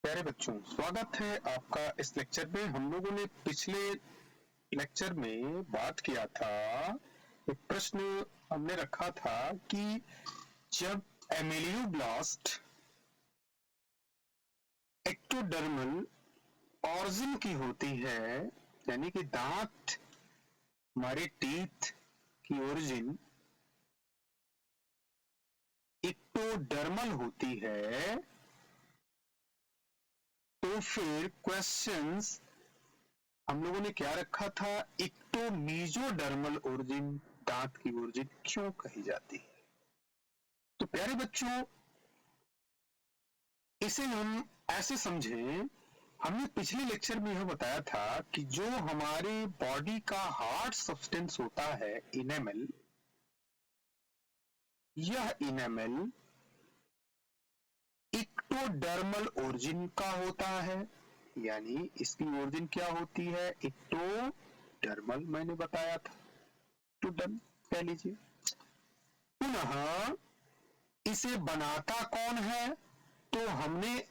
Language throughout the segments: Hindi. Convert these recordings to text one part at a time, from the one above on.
प्यारे बच्चों, स्वागत है आपका इस लेक्चर में। हम लोगों ने पिछले लेक्चर में बात किया था, एक प्रश्न हमने रखा था कि जब एमिलियोब्लास्ट एक्टोडर्मल ऑरिजिन की होती है, यानी कि दांत, हमारे टीथ की ओरिजिन एक्टोडर्मल होती है, तो फिर क्वेश्चंस हम लोगों ने क्या रखा था, एक्टोमीजोडर्मल ओरिजिन दांत की ओरिजिन क्यों कही जाती है। तो प्यारे बच्चों, इसे हम ऐसे समझें, हमने पिछले लेक्चर में यह बताया था कि जो हमारे बॉडी का हार्ड सब्सटेंस होता है इनेमल, यह इनेमल एक्टोडर्मल ओरिजिन का होता है, यानी इसकी ओरिजिन क्या होती है, एक्टोडर्मल। मैंने बताया था, एक्टोडर्म कह लीजिए। पुनः इसे बनाता कौन है, तो हमने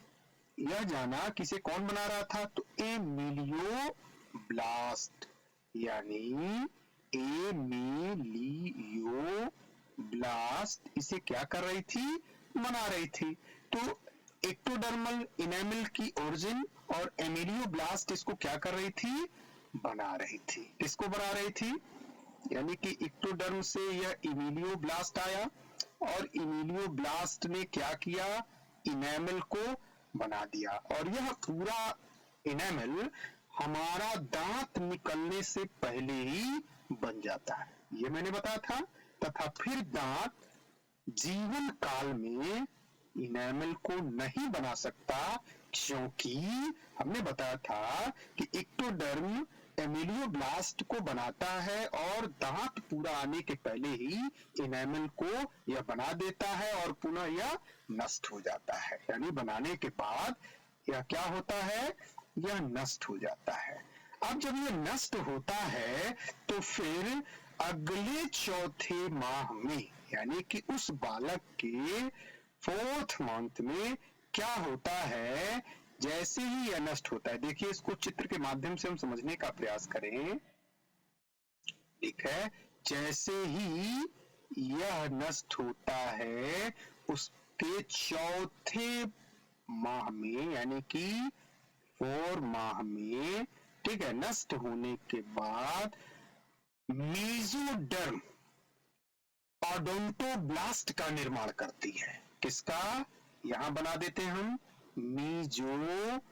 यह जाना कि इसे कौन बना रहा था, तो एमिलियोब्लास्ट, यानी एमिलियोब्लास्ट इसे क्या कर रही थी, बना रही थी। तो एक्टोडर्मल इनेमल की ओरिजिन और एमिलियोब्लास्ट इसको क्या कर रही थी, बना रही थी। किसको बना रही थी, यानी कि एक्टोडर्म से यह इमिलियोब्लास्ट आया और इमिलियोब्लास्ट ने क्या किया, इनेमल को बना दिया, और यह पूरा इनेमल हमारा दांत निकलने से पहले ही बन जाता है, ये मैंने बताया था। तथा फिर दांत जीवन काल में इनेमल को नहीं बना सकता, क्योंकि हमने बताया था कि एक्टोडर्म एमिलियोब्लास्ट को बनाता है और दांत पूरा आने के पहले ही इनेमल को यह बना देता है और पुनः यह नष्ट हो जाता है, यानी बनाने के बाद यह क्या होता है, यह नष्ट हो जाता है। अब जब यह नष्ट होता है तो फिर अगले चौथे माह में, यानी कि उस बालक के 4th मंथ में क्या होता है, जैसे ही यह नष्ट होता है, देखिए इसको चित्र के माध्यम से हम समझने का प्रयास करें। ठीक है, जैसे ही यह नष्ट होता है उसके चौथे माह में, यानी कि 4 माह में, ठीक है, नष्ट होने के बाद मेसोडर्म ओडोंटोब्लास्ट का निर्माण करती है। किसका, यहां बना देते हैं हम मेसोडर्म।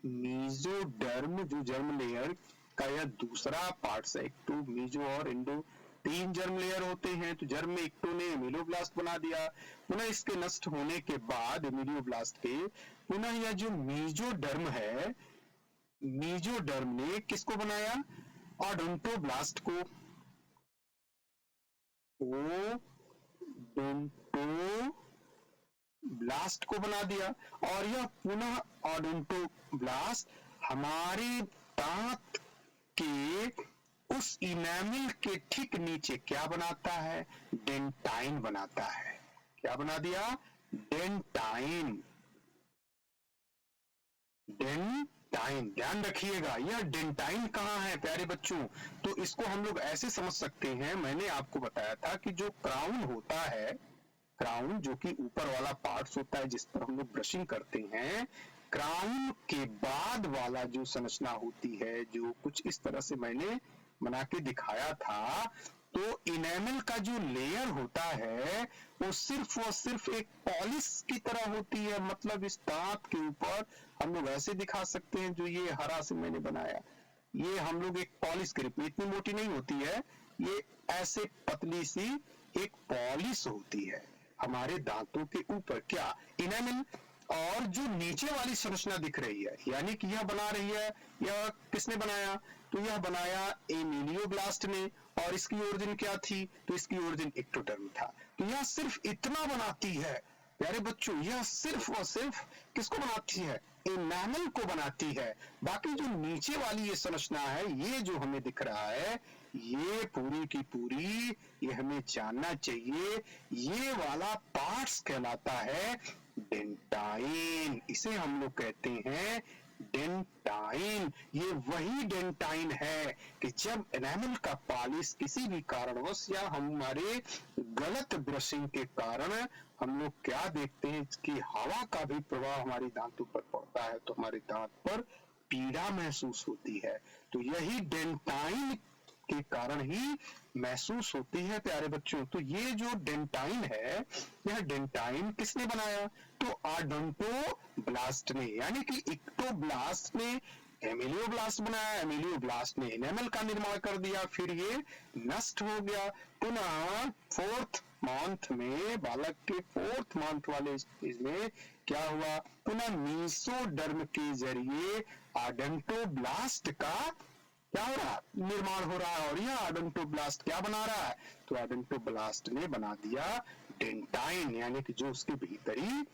मेसोडर्म जो जर्म लेयर का यह दूसरा पार्ट है, एक्टो, मेसो और इंडो, 3 जर्म लेयर होते हैं। तो जर्म में एक्टो ने एमिलियोब्लास्ट बना दिया, पुनः इसके नष्ट होने के बाद एमिलियोब्लास्ट के पुनः यह जो मेसोडर्म है, मेसोडर्म ने किसको बनाया, ओडोंटोब्लास्ट को, ओडोंटोब्लास्ट को बना दिया, और यह पुनः ओडोंटोब्लास्ट हमारे दांत के उस इनेमल के ठीक नीचे क्या बनाता है, डेंटाइन बनाता है। क्या बना दिया, डेंटाइन। डेंटाइन, ध्यान रखिएगा, यह डेंटाइन कहां है प्यारे बच्चों, तो इसको हम लोग ऐसे समझ सकते हैं, मैंने आपको बताया था कि जो क्राउन होता है, क्राउन जो कि ऊपर वाला पार्ट्स होता है जिस पर हम लोग ब्रशिंग करते हैं, क्राउन के बाद वाला जो संरचना होती है, जो कुछ इस तरह से मैंने बना के दिखाया था, तो इनेमल का जो लेयर होता है वो सिर्फ और सिर्फ एक पॉलिश की तरह होती है। मतलब इस दांत के ऊपर हम लोग ऐसे दिखा सकते हैं, जो ये हरा से मैंने बनाया, ये हम लोग एक पॉलिश के रूप में, इतनी मोटी नहीं होती है, ये ऐसे पतली सी एक पॉलिश होती है हमारे दांतों के ऊपर, क्या, इनेमल। और जो नीचे वाली संरचना दिख रही है, यानी कि यह बना रही है, यह किसने बनाया, तो यह बनाया एमिलियोब्लास्ट ने, और इसकी ओरिजिन क्या थी, तो इसकी ओरिजिन एक्टोडर्म था। तो यह सिर्फ इतना बनाती है प्यारे बच्चों, यह सिर्फ और सिर्फ किसको बनाती है, इनेमल को बनाती है। बाकी जो नीचे वाली ये संरचना है, ये जो हमें दिख रहा है, ये पूरी की पूरी, ये हमें जानना चाहिए, ये वाला पार्ट्स कहलाता है डेंटाइन। डेंटाइन, इसे हम लोग कहते हैं डेंटाइन। ये वही डेंटाइन है कि जब एनामल का पॉलिश किसी भी कारणवश या हमारे गलत ब्रशिंग के कारण हम लोग क्या देखते हैं कि हवा का भी प्रभाव हमारे दांतों पर पड़ता है, तो हमारे दांत पर पीड़ा महसूस होती है। तो यही डेंटाइन के कारण ही महसूस होती है प्यारे बच्चों। तो ये जो डेंटाइन है, यह डेंटाइन किसने बनाया? तो ओडोंटोब्लास्ट ने, यानी कि इक्टोब्लास्ट ने एमिलियोब्लास्ट बनाया, एमिलियोब्लास्ट ने एनामल का निर्माण कर दिया, फिर ये नष्ट हो गया। पुनः फोर्थ मंथ में, बालक के फोर्थ मंथ वाले स्टेज में क्या हुआ? पुनः मीसोडर्म के जरिए ओडोंटोब्लास्ट का क्या हो रहा? निर्माण हो रहा है। और यह ओडोंटोब्लास्ट क्या बना रहा है? तो ओडोंटोब्लास्ट ने बना दिया डेंटाइन, यानी कि जो उसके भीतरी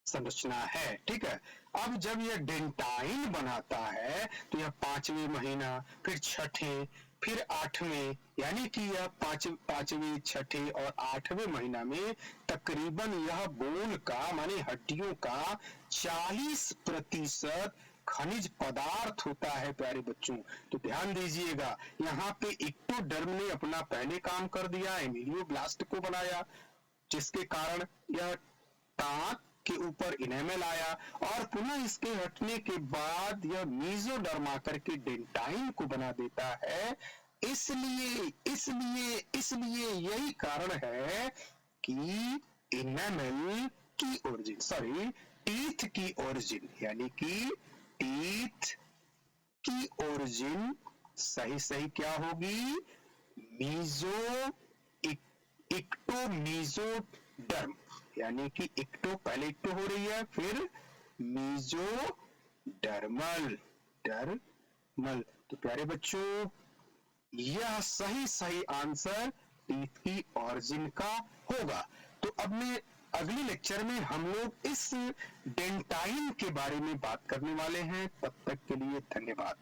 संरचना है। ठीक है, अब जब यह डेंटाइन बनाता है तो यह 5वें महीना, फिर 6ठे, फिर 8वें, यानी कि यह पांचवें, छठे और 8वें महीना में तकरीबन यह बोन का, माने हड्डियों का 40% खनिज पदार्थ होता है प्यारे बच्चों। तो ध्यान दीजिएगा, यहाँ पे इक्टोडर्म ने अपना पहले काम कर दिया, एमिलियोब्लास्ट को बनाया, जिसके कारण यह दांत के ऊपर इनेमल आया, और पुनः इसके हटने के बाद यह मीजोडर्म आकर के डेंटाइन को बना देता है। इसलिए यही कारण है कि इनेमल की ओरिजिन, सॉरी टीथ की ओरिजिन, यानी कि टीथ की ओरिजिन सही क्या होगी? मीजो इक्टोमीजोडर्म, यानी कि इक्टो, पहले इक्टो हो रही है, फिर डर्मल। तो प्यारे बच्चों, यह सही आंसर टीथ की ओरिजिन का होगा। तो अब मैं अगले लेक्चर में हम लोग इस डेंटाइन के बारे में बात करने वाले हैं। तब तक के लिए धन्यवाद।